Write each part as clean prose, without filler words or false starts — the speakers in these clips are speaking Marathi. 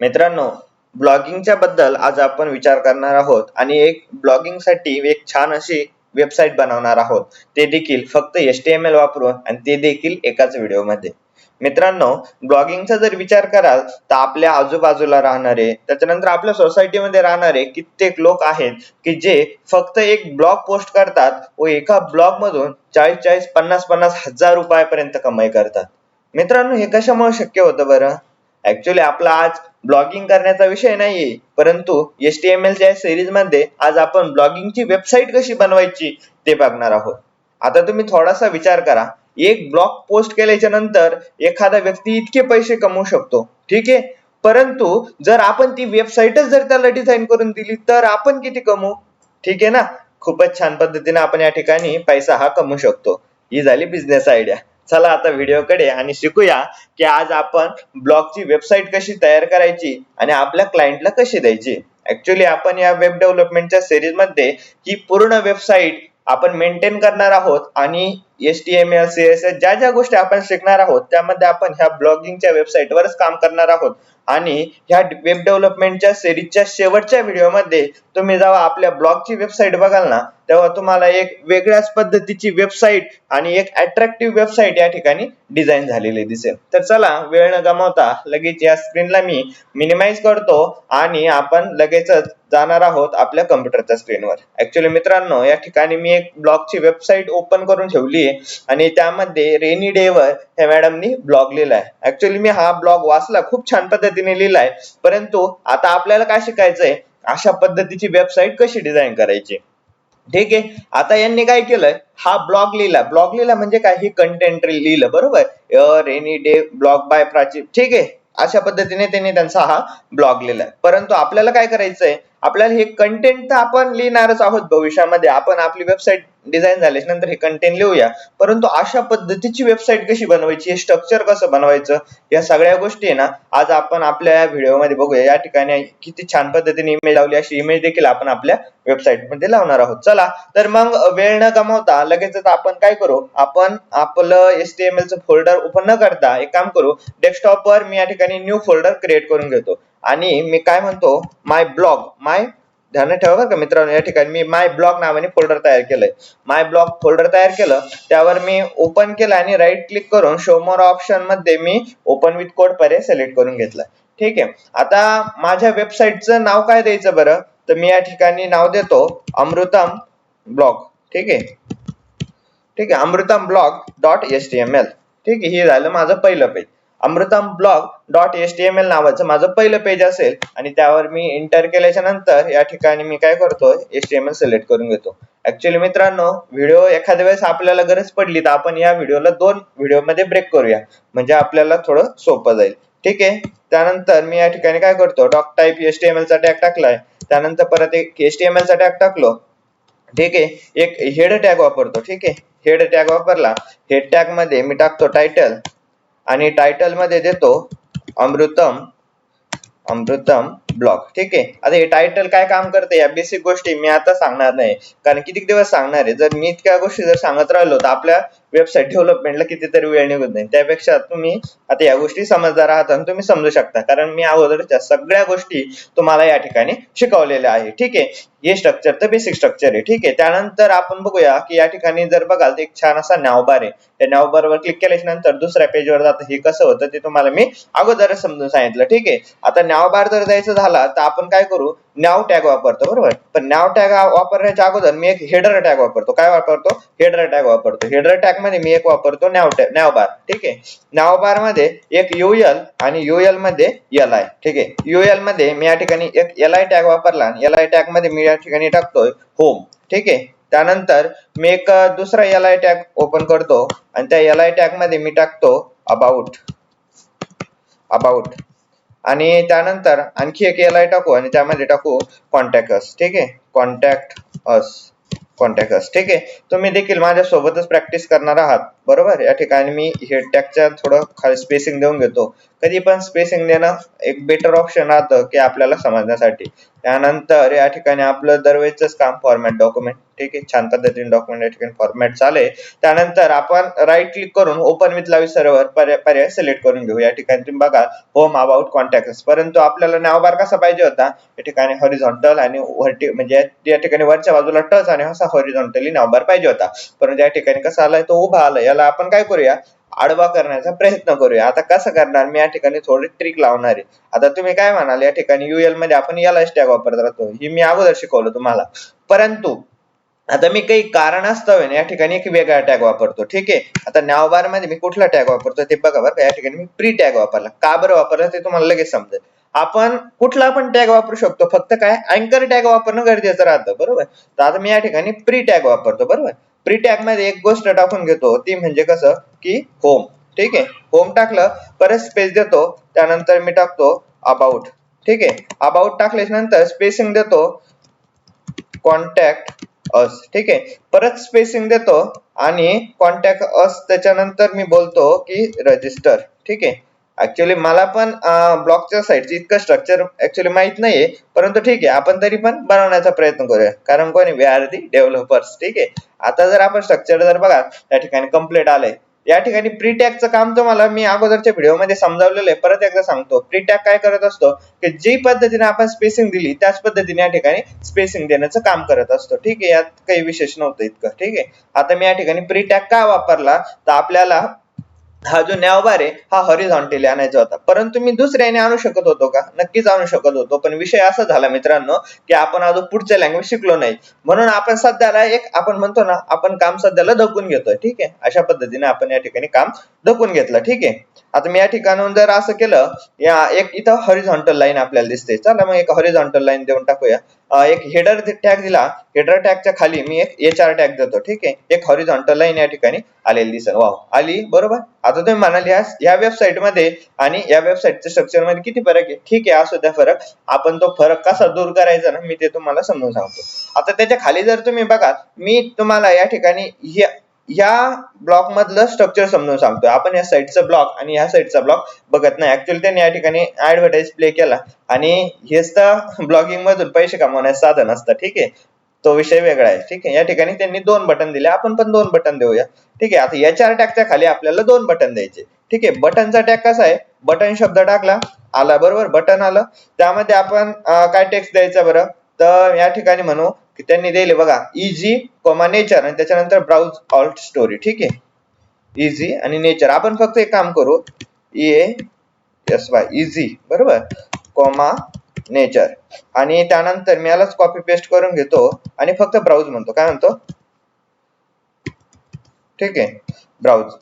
मित्रांनो, ब्लॉगिंगच्या बद्दल आज आपण विचार करणार आहोत आणि एक ब्लॉगिंगसाठी एक छान अशी वेबसाईट बनवणार आहोत. ते देखील फक्त HTML वापरून आणि ते देखील एकाच व्हिडिओमध्ये. मित्रांनो, ब्लॉगिंगचा जर विचार कराल तर आपल्या आजूबाजूला राहणारे, त्याच्यानंतर आपल्या सोसायटीमध्ये राहणारे कित्येक लोक आहेत की जे फक्त एक ब्लॉग पोस्ट करतात व एका ब्लॉग मधून 40-40, 50-50 हजार रुपयापर्यंत कमाई करतात. मित्रांनो, हे कशामुळे शक्य होतं बरं? ऍक्च्युली आपला आज ब्लॉगिंग करण्याचा विषय नाहीये, परंतु HTML च्या सिरीज मध्ये आज आपण ब्लॉगिंगची वेबसाईट कशी बनवायची ते बघणार आहोत. आता तुम्ही थोडासा विचार करा, एक ब्लॉग पोस्ट केल्याच्या नंतर एखादा व्यक्ती इतके पैसे कमवू शकतो, ठीक आहे. परंतु जर आपण ती वेबसाईटच जर त्याला डिझाईन करून दिली तर आपण किती कमवू? ठीक आहे ना. खूपच छान पद्धतीने आपण या ठिकाणी पैसा हा कमवू शकतो. ही झाली बिझनेस आयडिया. चला आता व्हिडिओकडे आणि शिकूया की आज आपण ब्लॉगची वेबसाईट कशी तयार करायची आणि आपल्या क्लायंटला कशी द्यायची. ऍक्च्युली आपण या वेब डेव्हलपमेंटच्या सिरीज मध्ये ही पूर्ण वेबसाईट आपण मेंटेन करणार आहोत आणि HTML, CSS ज्या ज्या गोष्टी आपण शिकणार आहोत त्यामध्ये आपण ह्या ब्लॉगिंगच्या वेबसाईटवरच काम करणार आहोत. आणि ह्या वेब डेव्हलपमेंटच्या सिरीजच्या शेवटच्या व्हिडिओमध्ये तुम्ही जेव्हा आपल्या ब्लॉगची वेबसाईट बघाल ना, तेव्हा तुम्हाला एक वेगळ्याच पद्धतीची वेबसाईट आणि एक अट्रॅक्टिव्ह वेबसाईट या ठिकाणी डिझाईन झालेली दिसेल. तर चला वेळ न गमावता लगेच या स्क्रीनला मी मिनिमाइज करतो आणि आपण लगेचच जाणार आहोत आपल्या कम्प्युटरच्या स्क्रीनवर. ऍक्च्युली मित्रांनो, या ठिकाणी मी एक ब्लॉगची वेबसाईट ओपन करून ठेवली आहे आणि त्यामध्ये रेनी डे वर ह्या मॅडमनी ब्लॉग लिहिलाय. ऍक्च्युली मी हा ब्लॉग वाचला, खूप छान पद्धतीने लिहिलाय, परंतु आता आपल्याला काय शिकायचंय, अशा पद्धतीची वेबसाईट कशी डिझाईन करायची. ठीक आहे. आता यांनी काय केलंय, हा ब्लॉग लिहिला म्हणजे काय, ही कंटेंट लिहिलं बरोबर. Rainy day blog by Prachi, ठीक आहे. अशा पद्धतीने त्यांनी त्यांचा हा ब्लॉग लिहिलाय. परंतु आपल्याला काय करायचंय, आपल्याला हे कंटेंट तर आपण लिहिणारच आहोत भविष्यामध्ये. आपण आपली वेबसाईट डिझाईन झाल्याच्या नंतर हे कंटेंट लिहूया, परंतु अशा पद्धतीची वेबसाईट कशी बनवायची, हे स्ट्रक्चर कसं बनवायचं, या सगळ्या गोष्टी आहे ना आज आपण आपल्या व्हिडिओमध्ये बघूया. या ठिकाणी किती छान पद्धतीने इमेज लावली, अशी इमेज देखील आपण आपल्या वेबसाईट मध्ये लावणार आहोत. चला तर मग वेळ न गमावता लगेचच आपण काय करू, आपण आपलं HTML चं फोल्डर ओपन न करता एक काम करू, डेस्कटॉपवर मी या ठिकाणी न्यू फोल्डर क्रिएट करून घेतो आणि मी काय म्हणतो, ध्यानात ठेवा बरं का मित्रांनो, या ठिकाणी मी माय ब्लॉग नावाने फोल्डर तयार केलंय. माय ब्लॉग फोल्डर तयार केलं, त्यावर मी ओपन केलं आणि राईट क्लिक करून शो मोर ऑप्शन मध्ये मी ओपन विथ कोड पर्याय सिलेक्ट करून घेतला. ठीक आहे. आता माझ्या वेबसाईटचं नाव काय द्यायचं बरं, तर मी या ठिकाणी नाव देतो अमृतम ब्लॉग. ठीक आहे, अमृतम ब्लॉग डॉट HTML. ठीक आहे, हे झालं माझं पहिलं पेज. अमृतम ब्लॉग डॉट HTML नावाचं माझं पहिलं पेज असेल आणि त्यावर मी एंटर केल्याच्या नंतर या ठिकाणी मी काय करतो, HTML सिलेक्ट करून घेतो. ऍक्च्युली मित्रांनो, व्हिडिओ एखाद्या वेळेस आपल्याला गरज पडली तर आपण या व्हिडिओला 2 व्हिडिओमध्ये ब्रेक करूया, म्हणजे आपल्याला थोडं सोपं जाईल. ठीक आहे. त्यानंतर मी या ठिकाणी काय करतो, डॉक टाइप HTML चा टॅग टाकलाय, त्यानंतर परत एक HTML चा टॅग टाकलो. ठीक आहे. एक हेड टॅग वापरतो. ठीक आहे, हेड टॅग वापरला. हेड टॅग मध्ये मी टाकतो टायटल आणि टायटल मध्ये देतो अमृतम ब्लॉग. ठीक आहे. आता हे टायटल काय काम करते, या बेसिक गोष्टी मी आता सांगणार नाही, कारण किती दिवस सांगणार आहे. जर मी इतक्या गोष्टी जर सांगत राहिलो तर आपल्या वेबसाईट डेव्हलपमेंटला कितीतरी वेळ निघून जाईल. त्यापेक्षा तुम्ही आता या गोष्टी समजदार आहात आणि तुम्ही समजू शकता, कारण मी अगोदरच्या सगळ्या गोष्टी तुम्हाला या ठिकाणी शिकवलेल्या आहे. ठीक आहे. हे स्ट्रक्चर तर बेसिक स्ट्रक्चर आहे. ठीक आहे. त्यानंतर आपण बघूया की या ठिकाणी जर बघाल तर एक छान असा नॅवबार आहे. त्या नॅवबार वर क्लिक केल्याच्या नंतर दुसऱ्या पेजवर जातं. हे कसं होतं ते तुम्हाला मी अगोदरच समजून सांगितलं. ठीक आहे. आता नॅवबार जर द्यायचं झाला तर आपण काय करू, नॅव टॅग वापरतो बरोबर. पण नॅव टॅग वापरण्याच्या अगोदर मी एक हेडर टॅग वापरतो. काय वापरतो, हेडर टॅग वापरतो. हेडर टॅग मध्ये मी एक वापरतो नॅवबार. ठीक आहे. नॅवबार मध्ये एक UL आणि UL मध्ये LI. ठीक आहे. UL मध्ये मी या ठिकाणी एक LI टॅग वापरला. LI टॅग मध्ये मी या ठिकाणी टाकतोय होम. ठीक आहे. त्यानंतर मी एक दुसरा LI टॅग ओपन करतो आणि त्या LI टॅग मध्ये मी टाकतो अबाउट आणि त्यानंतर आणखी एक LI टाकू आणि त्यामध्ये टाकू कॉन्टॅक्ट अस. ठीक आहे, कॉन्टॅक्ट अस. ठीक आहे. तुम्ही देखील माझ्या सोबतच प्रॅक्टिस करणार आहात बरोबर. या ठिकाणी मी हेड टॅगच्या थोडं खाली स्पेसिंग देऊन घेतो. कधी पण स्पेसिंग देणं एक बेटर ऑप्शन राहतं की आपल्याला समजण्यासाठी. त्यानंतर या ठिकाणी आपलं दरवेळेच काम फॉर्मॅट डॉक्युमेंट. ठीक आहे, छान पद्धतीने डॉक्युमेंट या ठिकाणी फॉर्मॅट झाले. त्यानंतर आपण राईट क्लिक करून ओपन विथ लाईव्ह सर्व्हर पर्याय सिलेक्ट करून घेऊ. या ठिकाणी तुम्ही बघा होम अबाउट कॉन्टॅक्ट्स, परंतु आपल्याला नाव बार कसा पाहिजे होता, या ठिकाणी हॉरिझॉन्टल आणि व्हर्टी म्हणजे या ठिकाणी वरच्या बाजूला टच आणि असा हॉरिझॉन्टली नाव बार पाहिजे होता, परंतु या ठिकाणी कसा आलाय तो उभा आलाय. याला आपण काय करूया, आडवा करण्याचा प्रयत्न करूया. आता कसं करणार, मी या ठिकाणी थोडी ट्रिक लावणार आहे. आता तुम्ही काय म्हणाल, या ठिकाणी यूएल मध्ये आपण याला टॅग वापरत राहतो, ही मी अगोदर शिकवलं तुम्हाला, परंतु आता मी काही कारणास्तव या ठिकाणी एक वेगळा टॅग वापरतो. ठीक आहे, आता नाव बार मध्ये मी कुठला टॅग वापरतो ते बघा बरं. या ठिकाणी मी प्री टॅग वापरला. का बरं वापरला ते तुम्हाला लगेच समजेल. आपण कुठला पण टॅग वापरू शकतो, फक्त काय अँकर टॅग वापरणं गरजेचं राहतं, बरोबर. तर आता मी या ठिकाणी प्री टॅग वापरतो, बरोबर. प्री टॅग मध्ये एक गोष्ट टाकून घेतो, ती म्हणजे कसं की होम. ठीक आहे, होम टाकलं, परत स्पेस देतो, त्यानंतर मी टाकतो अबाउट. ठीक आहे, अबाउट टाकल्याच्या नंतर स्पेसिंग देतो कॉन्टॅक्ट अस. ठीक आहे, परत स्पेसिंग देतो आणि कॉन्टॅक्ट अस, त्याच्यानंतर मी बोलतो की रजिस्टर. ठीक आहे, ऍक्च्युअली मला पण ब्लॉगच्या साईडचं इतकं स्ट्रक्चर ऍक्च्युअली माहित नाहीये, परंतु ठीक आहे, आपण तरी पण बनवण्याचा प्रयत्न करूया, कारण कोणी वी आर दी डेव्हलपर्स. ठीक आहे, आता जर आपण स्ट्रक्चर जर बघा या ठिकाणी कंप्लीट आलंय. या ठिकाणी प्री टॅगचं काम तुम्हाला मी अगोदरच्या व्हिडिओमध्ये समजावलेलं आहे, परत एकदा सांगतो. प्री टॅग काय करत असतो की जी पद्धतीने आपण स्पेसिंग दिली त्याच पद्धतीने या ठिकाणी स्पेसिंग देण्याचं काम करत असतो. ठीक आहे, यात काही विशेष नव्हतं इतकं. ठीक आहे, आता मी या ठिकाणी प्री टॅग का वापरला, तर आपल्याला हा जो नॅवबार आहे हा हॉरिझॉन्टली आणायचा होता, परंतु मी दुसऱ्याने आणू शकत होतो का, नक्कीच आणू शकत होतो, पण विषय असा झाला मित्रांनो की आपण अजून पुढच्या लँग्वेज शिकलो नाही, म्हणून आपण सध्याला एक आपण म्हणतो ना, आपण काम सध्याला धकून घेतोय. ठीक आहे, अशा पद्धतीने आपण या ठिकाणी काम धकून घेतलं. ठीक आहे, आता मी या ठिकाणून जर असं केलं, या एक इथं हॉरिझॉन्टल लाईन आपल्याला दिसते, चला मग एक हॉरिझॉन्टल लाईन देऊन टाकूया. एक हेडर टॅग दिला, हेडर टॅगच्या खाली मी एक एचआर टॅग देतो. ठीक आहे, एक हॉरिझॉन्टल लाईन या ठिकाणी आलेली दिसेल. वाव, आली, बरोबर. आता तुम्ही म्हणाल या वेबसाईट मध्ये आणि या वेबसाईटच्या स्ट्रक्चर मध्ये किती फरक आहे. ठीक आहे, असू द्या फरक, आपण तो फरक कसा दूर करायचा ना, मी ते तुम्हाला समजून सांगतो. आता त्याच्या खाली जर तुम्ही बघा, मी तुम्हाला या ठिकाणी या ब्लॉक मधलं स्ट्रक्चर समजून सांगतोय. आपण या साईडचं ब्लॉक आणि या साईडचा ब्लॉक बघत नाही. ऍक्च्युअली त्यांनी या ठिकाणी ऍडव्हर्टाइज प्ले केला आणि हेच तर ब्लॉगिंग मधून पैसे कमवण्याचं साधन असतं. ठीक आहे, तो विषय वेगळा आहे. ठीक आहे, या ठिकाणी त्यांनी 2 बटन दिले, आपण पण 2 बटन देऊया. ठीक आहे, आता एचआर टॅगच्या खाली आपल्याला 2 बटन द्यायचे. ठीक आहे, बटनचा टॅग कसा आहे, बटन शब्द टाकला, आला, बरोबर, बटन आलं. त्यामध्ये आपण काय टेक्स्ट द्यायचा बरं, तर या ठिकाणी म्हणू की त्यांनी दिले बघा इझी, नेचर आणि त्याच्यानंतर ब्राउज ऑल्ट स्टोरी. ठीक आहे, इझी आणि नेचर. आपण फक्त एक काम करू, EASY इझी, बरोबर, नेचर, आणि त्यानंतर मी यालाच कॉपी पेस्ट करून घेतो आणि फक्त ब्राउज म्हणतो. काय म्हणतो, ठीक आहे, ब्राउज.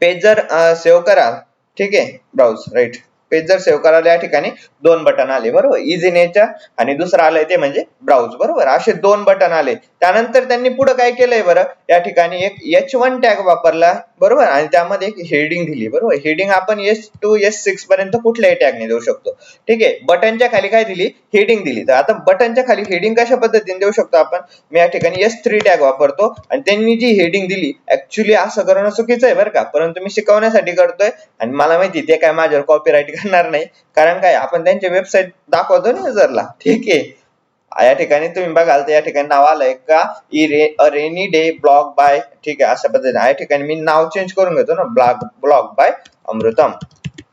पेज जर सेव्ह कराल, ठीक आहे, ब्राउज, राईट, पेज जर सेव्ह करायला या ठिकाणी 2 बटन आले, बरोबर, इझी नेचर आणि दुसरं आलंय ते म्हणजे ब्राउज, बरोबर, असे 2 बटन आले. त्यानंतर त्यांनी पुढे काय केलंय बरं, या ठिकाणी एक H1 टॅग वापरला, बरोबर, आणि त्यामध्ये एक हेडिंग दिली, बरोबर. हेडिंग आपण S2 S6 पर्यंत कुठल्याही टॅगने देऊ शकतो. ठीक आहे, बटनच्या खाली काय दिली, हेडिंग दिली. तर आता बटनच्या खाली हेडिंग कशा पद्धतीने देऊ शकतो आपण, मी या ठिकाणी S3 टॅग वापरतो आणि त्यांनी जी हेडिंग दिली, ऍक्च्युअली असं करणं चुकीचं आहे बरं का, परंतु मी शिकवण्यासाठी करतोय आणि मला माहिती ते काय माझ्यावर कॉपीराईट करणार नाही, कारण काय आपण त्यांची वेबसाईट दाखवतो ना युजरला. ठीक आहे, या ठिकाणी तुम्ही बघाल तर या ठिकाणी नाव आलंय का, रेनी डे ब्लॉग बाय. ठीक आहे, अशा पद्धतीने या ठिकाणी मी नाव चेंज करून घेतो ना, ब्लॉग बाय अमृतम.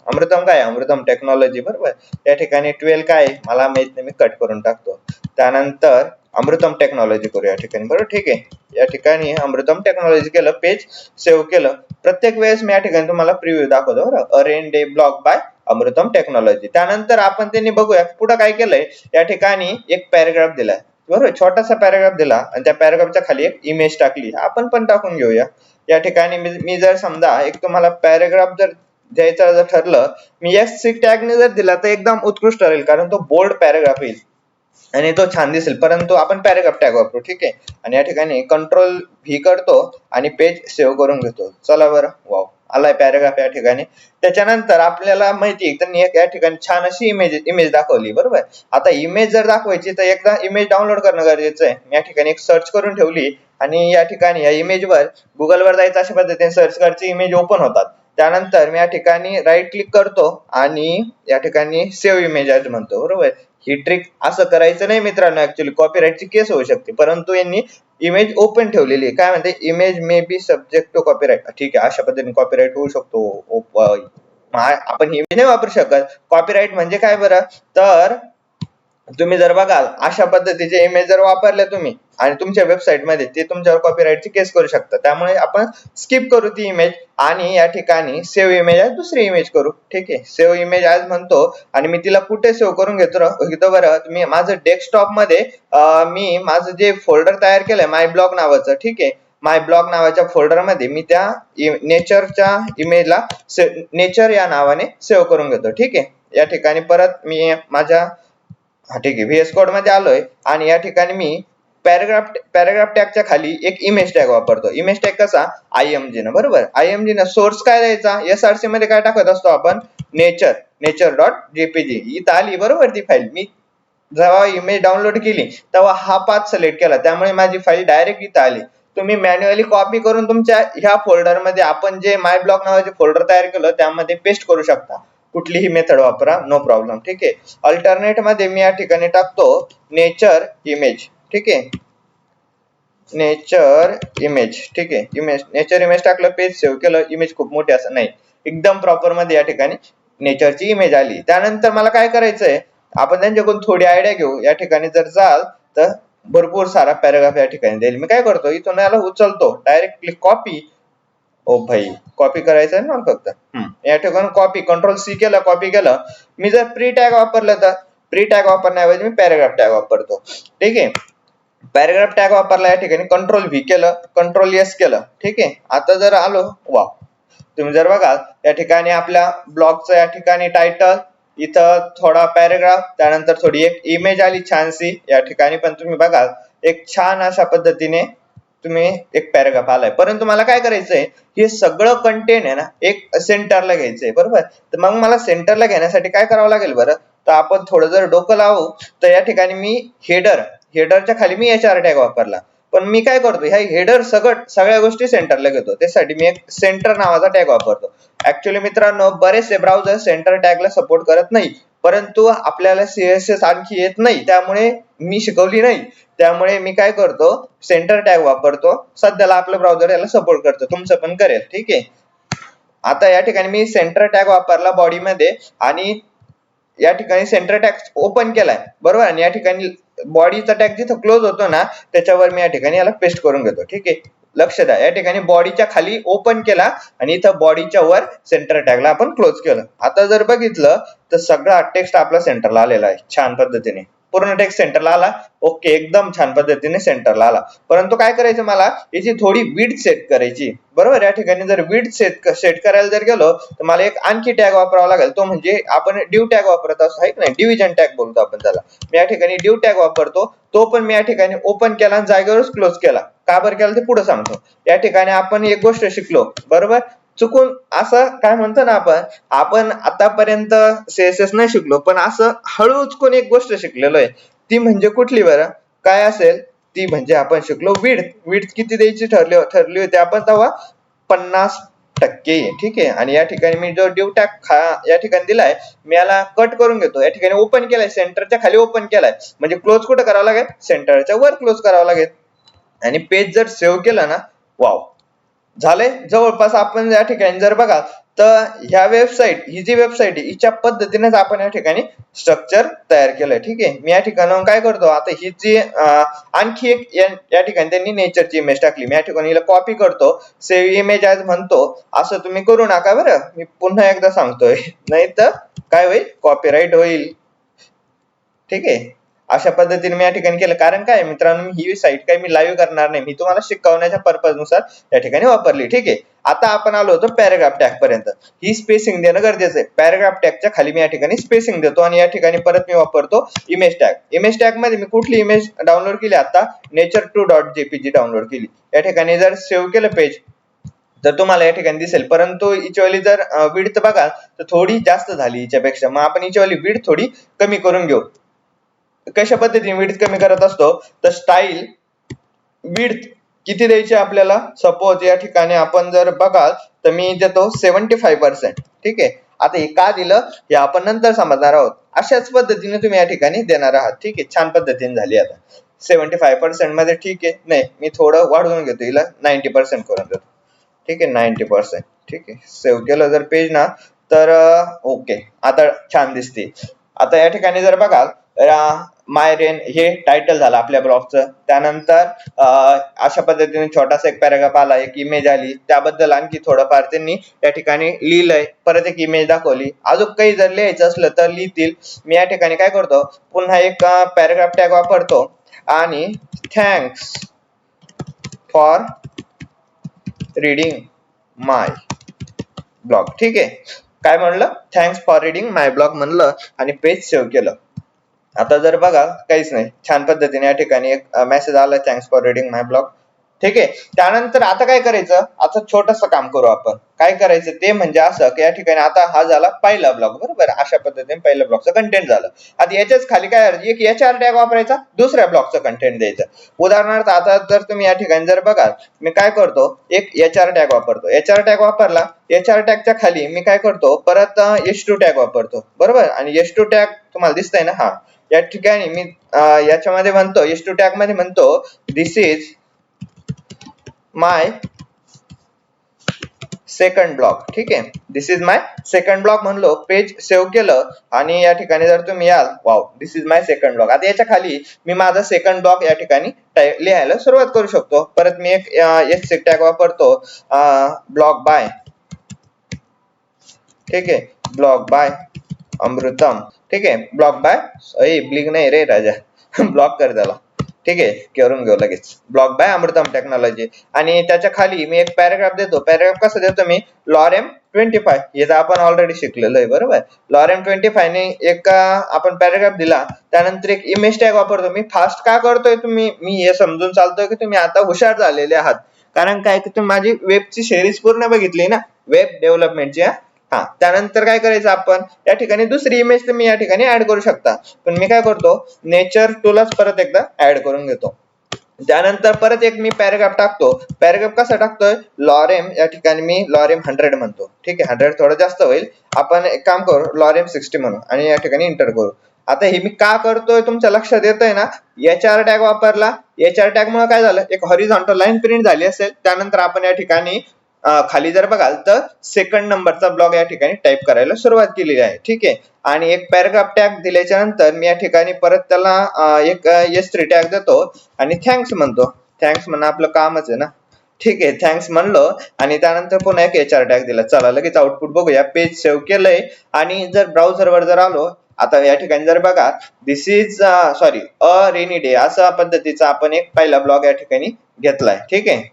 अमृतम काय, अमृतम टेक्नॉलॉजी, बरोबर. या ठिकाणी 12 काय मला माहित नाही, मी कट करून टाकतो. त्यानंतर अमृतम टेक्नॉलॉजी करू या ठिकाणी, बरोबर. ठीक आहे, या ठिकाणी अमृतम टेक्नॉलॉजी केलं, पेज सेव्ह केलं. प्रत्येक वेळेस मी या ठिकाणी तुम्हाला प्रिव्ह्यू दाखवतो, बरोबर, रेन डे ब्लॉग बाय अमृतम टेक्नॉलॉजी. त्यानंतर आपण त्यांनी बघूया पुढे काय केलंय, या ठिकाणी एक पॅराग्राफ दिलाय, बरोबर, छोटासा पॅराग्राफ दिला आणि त्या पॅराग्राफच्या खाली एक इमेज टाकली. आपण पण टाकून घेऊया. या ठिकाणी मी जर समजा एक तुम्हाला पॅराग्राफ जर द्यायचं जर ठरलं, मी S6 टॅगने जर दिला तर एकदम उत्कृष्ट राहील, कारण तो बोल्ड पॅराग्राफ येईल आणि तो छान दिसेल, परंतु आपण पॅराग्राफ टॅग वापरू. ठीक आहे, आणि या ठिकाणी कंट्रोल V करतो आणि पेज सेव्ह करून घेतो. चला बरं, वाव, आलाय पॅराग्राफ या ठिकाणी. त्याच्यानंतर आपल्याला माहिती आहे त्यांनी एक या ठिकाणी छान अशी इमेज दाखवली, बरोबर. आता इमेज जर दाखवायची तर एकदा इमेज डाउनलोड करणं गरजेचं आहे. मी या ठिकाणी एक सर्च करून ठेवली आणि या ठिकाणी या इमेजवर गुगलवर जायचं, अशा पद्धतीने सर्च करायची, इमेज ओपन होतात. त्यानंतर मी या ठिकाणी राईट क्लिक करतो आणि या ठिकाणी सेव्ह इमेज ॲज म्हणतो, बरोबर. ही ट्रिक असं करायचं नाही मित्रांनो, ऍक्च्युअली कॉपीराईटची केस होऊ शकते, परंतु यांनी इमेज ओपन ठेवलेली आहे. काय म्हणते, image may be subject to copyright. ठीक आहे, अशा पद्धतीने कॉपीराइट होऊ शकतो. आपण इमेज नाही वापरू शकत. कॉपीराइट म्हणजे काय बरं, तर तुम्ही जर बघाल अशा पद्धतीचे इमेज जर वापरले तुम्ही आणि तुमच्या वेबसाईट मध्ये, ते तुमच्यावर कॉपीराइटची केस करू शकतात. त्यामुळे आपण स्किप करू ती इमेज आणि या ठिकाणी सेव्ह इमेज आहे दुसरी इमेज करू. ठीक आहे, सेव्ह इमेज आज म्हणतो आणि मी तिला कुठे सेव्ह करून घेतो बरं, तुम्ही माझं डेस्कटॉप मध्ये मी माझं जे फोल्डर तयार केलंय माय ब्लॉग नावाचं. ठीक आहे, माय ब्लॉग नावाच्या फोल्डर मध्ये मी त्या नेचरच्या इमेजला नेचर या नावाने सेव्ह करून घेतो. ठीक आहे, या ठिकाणी परत मी माझ्या ठीक आहे व्हीएस कोड मध्ये आलोय आणि या ठिकाणी मी पॅराग्राफ टॅगच्या खाली एक इमेज टॅग वापरतो. इमेज टॅग कसा, IMG न. बरोबर, IMG न सोर्स काय द्यायचा, SRC मध्ये काय टाकत असतो आपण, nature.jpg. इथं आली बरोबर ती फाईल. मी जेव्हा इमेज डाउनलोड केली तेव्हा हा पाथ सिलेक्ट केला, त्यामुळे माझी फाईल डायरेक्ट इथं आली. तुम्ही मॅन्युअली कॉपी करून तुमच्या ह्या फोल्डर मध्ये, आपण जे माय ब्लॉग नावाचे फोल्डर तयार केलं त्यामध्ये पेस्ट करू शकता. कुठलीही मेथड वापरा, नो प्रॉब्लेम. ठीक आहे, अल्टरनेट मध्ये मी या ठिकाणी टाकतो नेचर इमेज. ठीक आहे, नेचर इमेज. ठीक आहे, इमेज नेचर इमेज टाकलं, पेज सेव्ह केलं. इमेज खूप मोठी असं नाही, एकदम प्रॉपर मध्ये या ठिकाणी नेचरची इमेज आली. त्यानंतर मला काय करायचंय, आपण त्यांच्याकडून थोडी आयडिया घेऊ. या ठिकाणी जर जाल तर भरपूर सारा पॅराग्राफ या ठिकाणी देईल. मी काय करतो, इथून याला उचलतो, डायरेक्ट क्लिक कॉपी. ओ भाई, कॉपी करायचं आहे ना फक्त. या ठिकाणी कॉपी, कंट्रोल-C केलं, कॉपी केलं. मी जर प्री टॅग वापरलं तर प्री टॅग वापरण्याऐवजी मी पॅराग्राफ टॅग वापरतो. ठीक आहे, पॅराग्राफ टॅग वापरला, या ठिकाणी कंट्रोल-V केलं, कंट्रोल-S केलं. ठीक आहे, आता जर आलो, वा, तुम्ही जर बघाल या ठिकाणी आपल्या ब्लॉगचं या ठिकाणी टायटल, इथं थोडा पॅराग्राफ, त्यानंतर थोडी एक इमेज आली छानशी. या ठिकाणी पण तुम्ही बघाल एक छान अशा पद्धतीने तुम्ही एक पॅराग्राफ आलाय. परंतु मला काय करायचंय, हे सगळं कंटेंट आहे ना एक सेंटरला घ्यायचंय. बरोबर, तर मग मला सेंटरला घेण्यासाठी काय करावं लागेल बरं, तर आपण थोडं जर डोकं लावू तर या ठिकाणी मी हेडरच्या खाली मी HR टॅग वापरला. पण मी काय करतो, ह्या हेडर सगळ्या गोष्टी सेंटरला घेतो. त्यासाठी मी एक सेंटर नावाचा टॅग वापरतो. ऍक्च्युअली मित्रांनो, बरेचसे ब्राउझर सेंटर टॅगला सपोर्ट करत नाही, परंतु आपल्याला CSS आणखी येत नाही, त्यामुळे मी शिकवली नाही. त्यामुळे मी काय करतो, सेंटर टॅग वापरतो. सध्याला आपलं ब्राउझर याला सपोर्ट करतो, तुमचं पण करेल. ठीक आहे, आता या ठिकाणी मी सेंटर टॅग वापरला बॉडी मध्ये आणि या ठिकाणी सेंटर टॅग ओपन केलाय. बरोबर, आणि या ठिकाणी बॉडीचा टॅग जिथं क्लोज होतो ना त्याच्यावर मी या ठिकाणी याला पेस्ट करून घेतो. ठीक आहे, लक्ष द्या, या ठिकाणी बॉडीच्या खाली ओपन केला आणि इथं बॉडीच्या वर सेंटर टॅगला आपण क्लोज केलं. आता जर बघितलं तर सगळा टेक्स्ट आपला सेंटरला आलेला आहे छान पद्धतीने. पूर्ण टेक्स्ट सेंटरला आला. ओके, एकदम छान पद्धतीने सेंटरला आला. परंतु काय करायचं, मला याची थोडी विड्थ सेट करायची. बरोबर, या ठिकाणी जर विड्थ सेट करायला जर गेलो तर मला एक आणखी टॅग वापरावा लागेल. तो म्हणजे आपण डिव टॅग वापरत असतो, आहे की नाही, डिव्हिजन टॅग बोलतो आपण त्याला. मी या ठिकाणी डिव टॅग वापरतो. तो पण मी या ठिकाणी ओपन केला आणि जागेवरच क्लोज केला. का बरं केला ते पुढे सांगतो. या ठिकाणी आपण एक गोष्ट शिकलो, बरोबर, चुकून असं काय म्हणतो ना आपण आतापर्यंत CSS नाही शिकलो, पण असं हळूच कोण एक गोष्ट शिकलेलो आहे. ती म्हणजे कुठली बरं, काय असेल ती म्हणजे आपण शिकलो विड्थ किती द्यायची ठरली होती आपण तेव्हा, 50%. ठीक आहे, आणि या ठिकाणी मी जो डिव टॅग या ठिकाणी दिलाय, मी याला कट करून घेतो. या ठिकाणी ओपन केलाय, सेंटरच्या खाली ओपन केलाय, म्हणजे क्लोज कुठं करावं लागेल, सेंटरच्या वर क्लोज करावं लागेल. आणि पेज जर सेव्ह केलं ना, वाव, झालंय. जवळपास आपण या ठिकाणी जर बघा तर ह्या वेबसाईट, ही जी वेबसाईट आहे हिच्या पद्धतीनेच आपण या ठिकाणी स्ट्रक्चर तयार केलंय. ठीक आहे, मी या ठिकाणी काय करतो, आता ही जी आणखी एक या ठिकाणी त्यांनी नेचरची इमेज टाकली, मी या ठिकाणी हिला कॉपी करतो, सेव्ह इमेज ॲज म्हणतो. असं तुम्ही करू नका बरं, मी पुन्हा एकदा सांगतोय, नाही तर काय होईल, कॉपीराइट होईल. ठीक आहे, अशा पद्धतीने मी या ठिकाणी केलं. कारण काय मित्रांनो, ही साईट काही मी लाईव्ह करणार नाही, मी तुम्हाला शिकवण्याच्या पर्पज नुसार या ठिकाणी वापरली. ठीक आहे, आता आपण आलो होतो पॅराग्राफ टॅग पर्यंत. ही स्पेसिंग देणं गरजेचं आहे. पॅराग्राफ टॅगच्या खाली मी या ठिकाणी स्पेसिंग देतो आणि या ठिकाणी परत मी वापरतो इमेज टॅग. इमेज टॅग मध्ये मी कुठली इमेज डाउनलोड केली, आता nature2.jpg डाउनलोड केली. या ठिकाणी जर सेव्ह केलं पेज तर तुम्हाला या ठिकाणी दिसेल, परंतु हिच्यावाली जर विड्थ बघाल तर थोडी जास्त झाली हिच्यापेक्षा. मग आपण हिच्यावाली विड्थ थोडी कमी करून घेऊ. कशा पद्धतीने विड्थ कमी करत असतो, तर स्टाईल विड्थ किती द्यायची आपल्याला, सपोज या ठिकाणी आपण जर बघाल तर मी देतो 75%. ठीक आहे, आता हे का दिलं हे आपण नंतर समजणार आहोत. अशाच पद्धतीने तुम्ही या ठिकाणी देणार आहात. ठीक आहे, छान पद्धतीने झाली. आता 75% मध्ये ठीक आहे, नाही मी थोडं वाढवून घेतो, हिला 90% करून देतो. ठीक आहे 90%. ठीक आहे, सेव्ह केलं जर पेज ना तर ओके, आता छान दिसते. आता या ठिकाणी जर बघाल माय रेन हे टायटल झालं आपल्या ब्लॉगचं. त्यानंतर अशा पद्धतीने छोटासा एक पॅराग्राफ आला, एक इमेज आली, त्याबद्दल आणखी थोडंफार त्यांनी या ठिकाणी लिहिलंय, परत एक इमेज दाखवली. अजून काही जर लिहायचं असलं तर लिहितील. मी या ठिकाणी काय करतो, पुन्हा एक पॅराग्राफ टॅग वापरतो आणि thanks for reading my blog. ठीक आहे, काय म्हणलं, thanks for reading my blog म्हणलं आणि पेज सेव्ह केलं. आता जर बघा काहीच नाही, छान पद्धतीने या ठिकाणी एक मेसेज आला, thanks for reading my blog. ठीक आहे, त्यानंतर आता काय करायचं, आता छोटस काम करू आपण. काय करायचं ते म्हणजे असं की या ठिकाणी आता हा झाला पहिला ब्लॉग, बरोबर. अशा पद्धतीने पहिल्या ब्लॉगचं कंटेंट झालं. आता याच्याच खाली काय एक HR टॅग वापरायचा, दुसऱ्या ब्लॉगचं कंटेंट द्यायचं. उदाहरणार्थ आता जर तुम्ही या ठिकाणी जर बघाल, मी काय करतो, एक HR टॅग वापरतो. HR टॅग वापरला, HR टॅगच्या खाली मी काय करतो, परत H2 टॅग वापरतो, बरोबर. आणि H2 टॅग तुम्हाला दिसतंय ना, हा या ठिकाणी मी याच्यामध्ये म्हणतो, H2 टॅग मध्ये म्हणतो, दिस इज माय सेकंड ब्लॉग. ठीक आहे, दिस इज माय सेकंड ब्लॉग म्हणलो, पेज सेव्ह केलं आणि या ठिकाणी जर तुम्ही याल, wow, this is my second blog. आता याच्या खाली मी माझा सेकंड ब्लॉग या ठिकाणी लिहायला सुरुवात करू शकतो. परत मी एक एच टॅग वापरतो, ब्लॉग बाय. ठीक आहे, ब्लॉग बाय अमृतम. ठीक आहे, ब्लॉग बाय ब्लिंग नाही रे राजा, ब्लॉक कर त्याला. ठीक आहे, करून घेऊ लगेच, ब्लॉग बाय अमृतम टेक्नॉलॉजी. आणि त्याच्या खाली मी एक पॅराग्राफ देतो. पॅराग्राफ कसं देतो मी, लॉरेम 25, याचा आपण ऑलरेडी शिकलेलो आहे, बरोबर. लॉरेम 25 ने एक आपण पॅराग्राफ दिला, त्यानंतर एक इमेज टॅग वापरतो. मी फास्ट का करतोय, मी हे समजून चालतोय की तुम्ही आता हुशार झालेले आहात, कारण काय की तुम्ही माझी वेबची सिरीज पूर्ण बघितली ना, वेब डेव्हलपमेंटची. हा, त्यानंतर काय करायचं, आपण या ठिकाणी दुसरी इमेज तुम्ही या ठिकाणी ऍड करू शकता, पण मी काय करतो, नेचर टूलच परत एकदा ऍड करून घेतो. त्यानंतर परत एक मी पॅराग्राफ टाकतो. पॅराग्राफ कसा टाकतोय, लॉरेम या ठिकाणी मी लॉरेम 100 म्हणतो. ठीक आहे, 100 थोडं जास्त होईल, आपण एक काम करू, लॉरेम 60 म्हणू आणि या ठिकाणी एंटर करू. आता हे मी का करतोय तुमच्या लक्षात येतंय ना, HR टॅग वापरला. HR टॅग मुळे काय झालं, एक हॉरिझॉन्टल लाईन प्रिंट झाली असेल. त्यानंतर आपण या ठिकाणी खाली जर बघाल तर सेकंड नंबरचा ब्लॉग या ठिकाणी टाइप करायला सुरुवात केलेली आहे. ठीक आहे, आणि एक पॅराग्राफ टॅग दिल्याच्या नंतर मी या ठिकाणी परत त्याला एक S3 टॅग देतो आणि थँक्स म्हणतो. थँक्स म्हणणं आपलं कामच आहे ना. ठीक आहे, थँक्स म्हणलो आणि त्यानंतर पुन्हा एक HR टॅग दिला. चला लगेच आउटपुट बघूया. पेज सेव्ह केलंय आणि जर ब्राउझरवर जर आलो, आता या ठिकाणी जर बघा, दिस इज अ रेनी डे, अशा पद्धतीचा आपण एक पहिला ब्लॉग या ठिकाणी घेतलाय. ठीक आहे,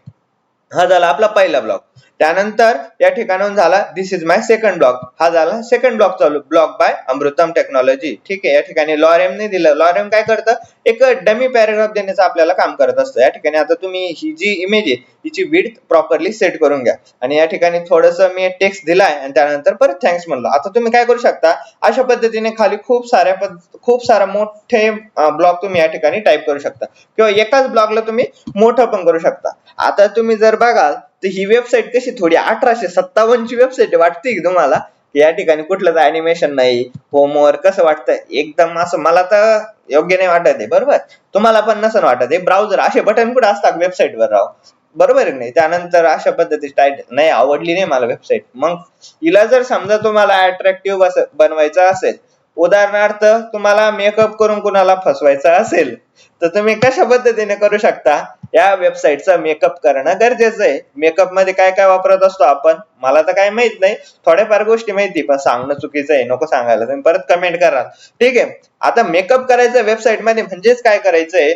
हा झाला आपला पहिला ब्लॉग. त्यानंतर या ठिकाणाहून झाला दिस इज माय सेकंड ब्लॉग, हा झाला सेकंड ब्लॉग चालू, ब्लॉग बाय अमृतम टेक्नॉलॉजी. ठीक आहे, या ठिकाणी लॉरेम ने दिलं. लॉरेम काय करतं, एक डमी पॅराग्राफ देण्याचं आपल्याला काम करत असतं. या ठिकाणी आता तुम्ही ही जी इमेज आहे हिची विड्थ प्रॉपरली सेट करून घ्या आणि या ठिकाणी थोडंसं मी टेक्स्ट दिलाय आणि त्यानंतर परत थँक्स म्हणलं. आता तुम्ही काय करू शकता, अशा पद्धतीने खाली खूप सारा मोठे ब्लॉग तुम्ही या ठिकाणी टाइप करू शकता किंवा एकाच ब्लॉगला तुम्ही मोठं पण करू शकता. आता तुम्ही जर बघाल तर ही वेबसाईट कशी थोडी 1857 ची वेबसाईट वाटते की तुम्हाला, या ठिकाणी कुठलंच अॅनिमेशन नाही, होमवर्क, कसं वाटतंय, एकदम असं मला तर योग्य नाही वाटत आहे, बरोबर. तुम्हाला पण नसेल वाटत आहे. ब्राउझर असे बटन कुठे असतात वेबसाईटवर राव, बरोबर नाही. त्यानंतर अशा पद्धतीची टाईट नाही, आवडली नाही मला वेबसाईट. मग हिला जर समजा तुम्हाला अट्रॅक्टिव्ह असं बनवायचं असेल, उदाहरणार्थ तुम्हाला मेकअप करून कुणाला फसवायचं असेल, तर तुम्ही कशा पद्धतीने करू शकता, या वेबसाईटचा मेकअप करणं गरजेचं आहे. मेकअप मध्ये काय काय वापरत असतो आपण, मला तर काय माहित नाही, थोड्याफार गोष्टी माहिती, पण सांगणं चुकीचं आहे, नको सांगायला, तुम्ही परत कमेंट करा. ठीक आहे, आता मेकअप करायचं वेबसाईट मध्ये म्हणजेच काय करायचंय,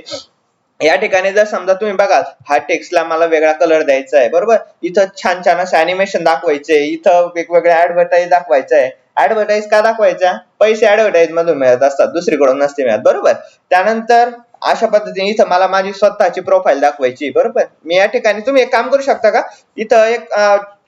या ठिकाणी जर समजा तुम्ही बघाल, हा टेक्स्टला मला वेगळा कलर द्यायचा आहे, बरोबर. इथं छान छान असं अॅनिमेशन दाखवायचे, इथं वेगवेगळ्या ऍडव्हर्टाईज दाखवायचं आहे. ऍडव्हर्टाईज का दाखवायच्या, पैसे ऍडव्हर्टाईज मधून मिळत असतात, दुसरीकडून नसते मिळत, बरोबर. त्यानंतर अशा पद्धतीने इथं मला माझी स्वतःची प्रोफाईल दाखवायची, बरोबर. मी या ठिकाणी तुम्ही एक काम करू शकता का, इथं एक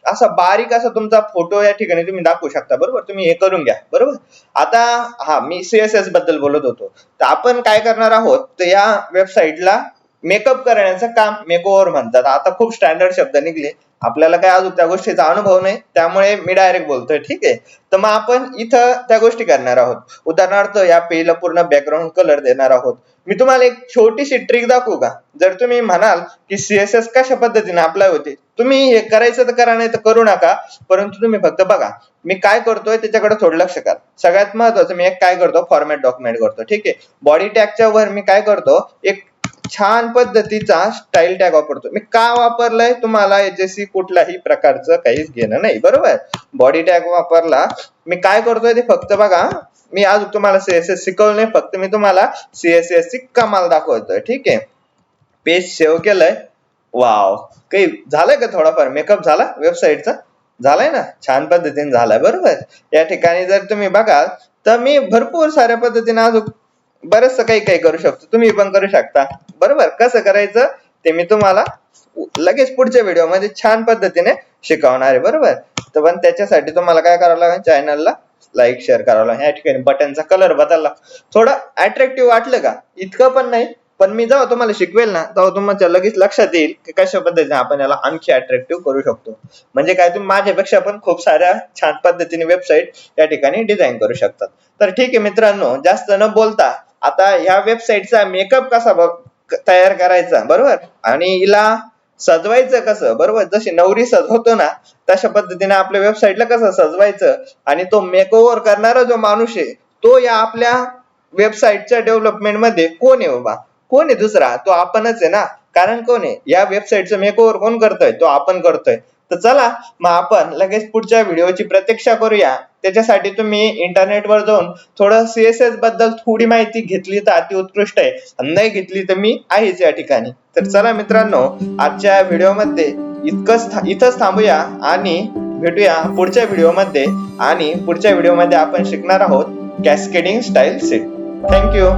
असा बारीक असा तुमचा फोटो या ठिकाणी तुम्ही दाखवू शकता, बरोबर. तुम्ही हे करून घ्या, बरोबर. आता हा मी CSS बद्दल बोलत होतो, तर आपण काय करणार आहोत, तर या वेबसाईटला मेकअप करण्याचं काम मेकओव्हर म्हणतात. आता खूप स्टँडर्ड शब्द निघले, आपल्याला काय अजून त्या गोष्टीचा अनुभव नाही, त्यामुळे मी डायरेक्ट बोलतोय. ठीक आहे, तर मग आपण इथं त्या गोष्टी करणार आहोत. उदाहरणार्थ या पेजला पूर्ण बॅकग्राऊंड कलर देणार आहोत. मी तुम्हाला एक छोटीशी ट्रिक दाखवू का? जर तुम्ही म्हणाल की CSS कशा पद्धतीने अप्लाय होते, तुम्ही हे करायचं तर करा, नाही तर करू नका, परंतु तुम्ही फक्त बघा मी काय करतोय त्याच्याकडे थोडं लक्ष करा. सगळ्यात महत्वाचं मी एक काय करतो, फॉर्मॅट डॉक्युमेंट करतो. ठीक आहे, बॉडी टॅगच्या वर मी काय करतो, एक छान पद्धतीचा स्टाईल टॅग वापरतो. मी का वापरलाय, तुम्हाला याच्याशी कुठल्याही प्रकारचं काहीच घेणं नाही, बरोबर. बॉडी टॅग वापरला, मी काय करतोय ते फक्त बघा. मी आज तुम्हाला CSS शिकवलं नाही, फक्त मी तुम्हाला CSS ची कमाल दाखवतोय. ठीक आहे, पेज सेव्ह केलंय. वाव, काही झालंय का थोडाफार मेकअप झाला वेबसाईटचा? झालाय ना, छान पद्धतीने झालाय, बरोबर. या ठिकाणी जर तुम्ही बघाल तर मी भरपूर साऱ्या पद्धतीने अजून बरंचसं काही काही करू शकतो, तुम्ही पण करू शकता, बरोबर. कसं करायचं ते मी तुम्हाला लगेच पुढच्या व्हिडिओ मध्ये छान पद्धतीने शिकवणार आहे, बरोबर. तर पण त्याच्यासाठी तुम्हाला काय करावं लागेल, चॅनलला लाईक शेअर करावं लागेल. या ठिकाणी बटनचा कलर बदलला, थोडं अट्रॅक्टिव्ह वाटलं का? इतकं पण नाही, पण मी जेव्हा तुम्हाला शिकवेल ना तेव्हा तुमच्या लगेच लक्षात येईल की कशा पद्धतीने आपण याला आणखी अट्रॅक्टिव्ह करू शकतो. म्हणजे काय, तुम्ही माझ्यापेक्षा पण खूप साऱ्या छान पद्धतीने वेबसाईट या ठिकाणी डिझाईन करू शकतात. तर ठीक आहे मित्रांनो, जास्त न बोलता आता ह्या वेबसाईटचा मेकअप कसा तयार करायचा, बरोबर, आणि हिला सजवायचं कसं, बरोबर. जशी नवरी सजवतो ना तशा पद्धतीने आपल्या वेबसाईटला कसं सजवायचं, आणि तो मेकओव्हर करणारा जो माणूस आहे तो या आपल्या वेबसाईटच्या डेव्हलपमेंट मध्ये कोण आहे बाबा? कोण आहे दुसरा? तो आपणच आहे ना. कारण कोण आहे, या वेबसाईटचं मेकओव्हर कोण करतोय? तो आपण करतोय. तर चला मग आपण लगेच पुढच्या व्हिडिओची प्रतीक्षा करूया. त्याच्यासाठी तुम्ही इंटरनेटवर जाऊन थोडं CSS बद्दल थोडी माहिती घेतली तर अति उत्कृष्ट आहे, नाही घेतली तर मी आहेच या ठिकाणी. तर चला मित्रांनो, आजच्या व्हिडिओमध्ये इथंच थांबूया आणि भेटूया पुढच्या व्हिडिओमध्ये. आणि पुढच्या व्हिडिओमध्ये आपण शिकणार आहोत कॅस्केडिंग स्टाईल शीट. थँक्यू.